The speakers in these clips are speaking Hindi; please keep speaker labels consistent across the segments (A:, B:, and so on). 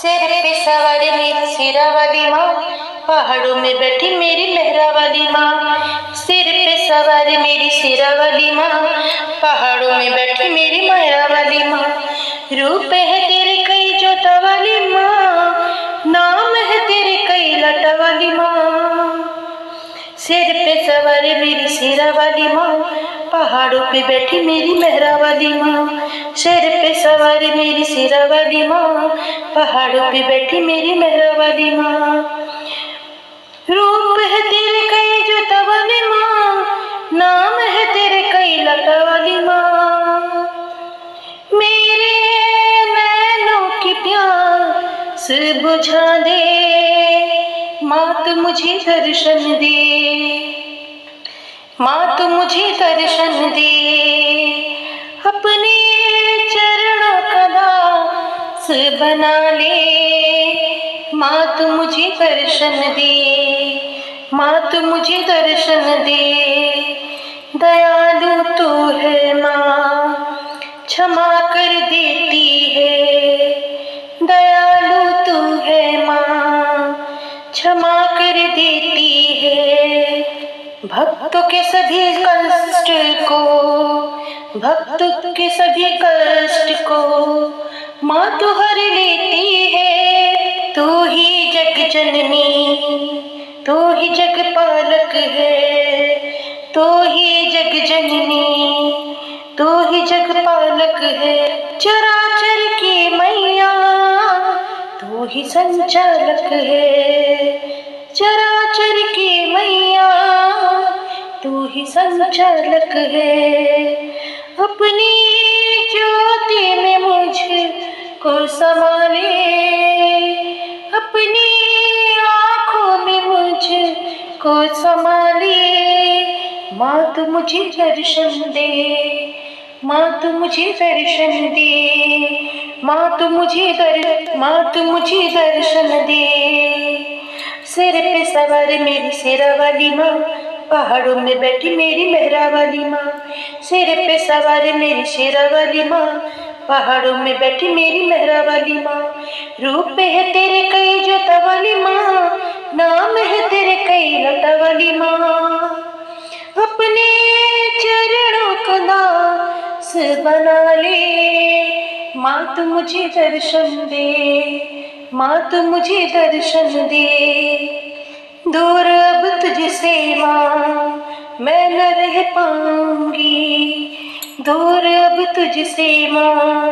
A: सिर पे सवार मेरी शेरा वाली माँ, पहाड़ों में बैठी मेरी मेहरा वाली माँ। सिर पे सवार मेरी शेरा वाली माँ, पहाड़ों में बैठी मेरी मेहरा वाली माँ। रूप है तेरे कई जोता वाली माँ, नाम है तेरे कई लटा वाली माँ। सिर पे सवार मेरी शेरा वाली माँ, पहाड़ों पे बैठी मेरी मेहरा वाली माँ। सिर पे सवार मेरी शेरा वाली माँ, पहाड़ों पे बैठी मेरी मेहरा वाली माँ। रूप है तेरे कई जोता वाली माँ, नाम है तेरे कई लटा वाली माँ। मेरे नैनों की प्यास बुझा दे माँ, तू मुझे दर्शन दे, माँ तू मुझे दर्शन दे। अपने चरणों का दास बना ले माँ, तू मुझे दर्शन दे, माँ तू मुझे दर्शन दे। दयालु तू है माँ, क्षमा कर देती है। दयालु तू है माँ, क्षमा कर देती है। भक्तों के सभी कष्ट को, भक्तों के सभी कष्ट को माँ तू हर लेती है। तू ही जग जननी, तू ही जग पालक है। तू ही जग जननी, तू ही जग पालक है। चराचर की मैया तू ही संचालक है। चराचर की मैया तू ही संचालक है। अपनी ज्योति में मुझको समा ले, अपनी आँखों में मुझको समा ले। माँ तू मुझे दर्शन दे, माँ तू मुझे दर्शन दे, माँ तू मुझे दर्शन दे। सिर पे सवार मेरी शेरा वाली माँ, पहाड़ों में बैठी मेरी मेहरा वाली माँ। सिर पे सवार मेरी शेरा वाली माँ, पहाड़ों में बैठी मेरी मेहरा वाली माँ। रूप है तेरे कई जोता वाली माँ, नाम है तेरे कई लटा वाली माँ। अपने चरणों का दास बना ले माँ, तू मुझे दर्शन दे, माँ तू मुझे दर्शन दे। दूर अब तुझसे माँ मैं न रह पाऊंगी, दूर अब तुझसे माँ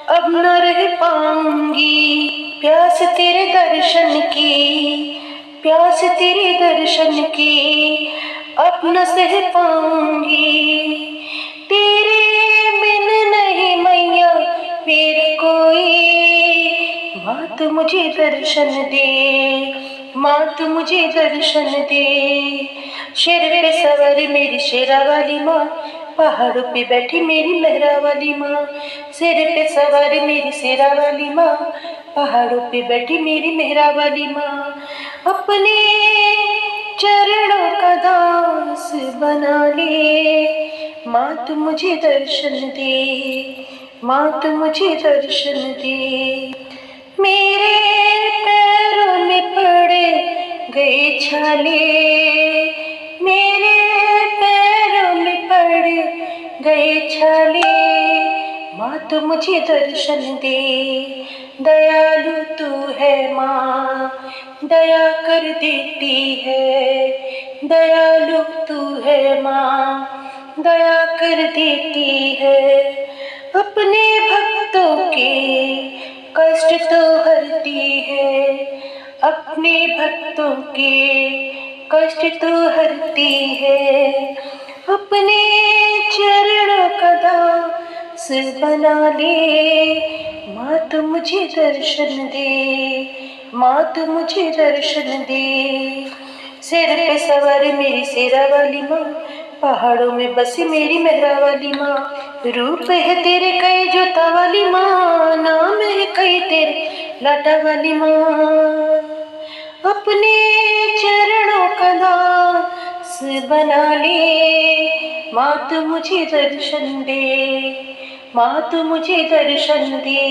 A: अब न रह पाऊंगी। प्यास तेरे दर्शन की, प्यास तेरे दर्शन की अब न सह पाऊंगी। तेरे बिन नहीं मैया मेरा कोई, माँ तू मुझे दर्शन दे, माँ तू मुझे दर्शन दे। शेर पे सवार मेरी शेरा वाली माँ, पहाड़ों पे बैठी मेरी मेहरा वाली माँ। सिर पे सवार मेरी शेरा वाली माँ, पहाड़ों पे बैठी मेरी मेहरा वाली माँ। अपने चरणों का दास बना ले माँ, तू मुझे दर्शन दे, माँ तू मुझे दर्शन दे। मेरे पैरों में पड़ गए छाले, मेरे पैरों में पड़ गए छाले। माँ तू मुझे दर्शन दे, दयालु तू है माँ, दया कर देती है। दयालु तू है माँ, दया कर देती है। अपने भक्तों के कष्ट तो हरती है, अपने भक्तों के कष्ट तो हरती है। अपने चरणों का दास बना ले माँ, तू मुझे दर्शन दे, माँ तू मुझे दर्शन दे। सिर पे सवार मेरी शेरा वाली माँ, पहाड़ों में बसी मेरी मेहरा वाली माँ। रूप है तेरे कई जोता वाली माँ, नाम है कई तेरे लाटा वाली माँ। अपने चरणों का दास बना ले माँ, तू मुझे दर्शन दे, माँ तू मुझे दर्शन दे।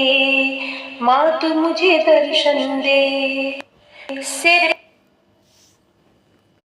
A: माँ तू मुझे दर्शन दे। सिर